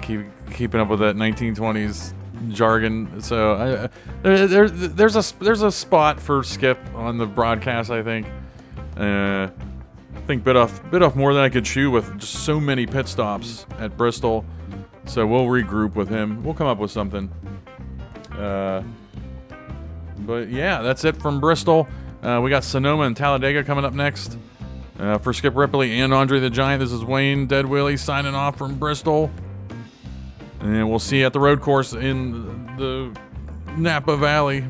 Speaker 3: Keeping up with that 1920s jargon. So there's a spot for Skip on the broadcast. I think bit off more than I could chew with just so many pit stops at Bristol. So we'll regroup with him. We'll come up with something. But yeah, that's it from Bristol. We got Sonoma and Talladega coming up next. For Skip Ripley and Andre the Giant, this is Wayne Dead Willie signing off from Bristol. And we'll see you at the road course in the Napa Valley.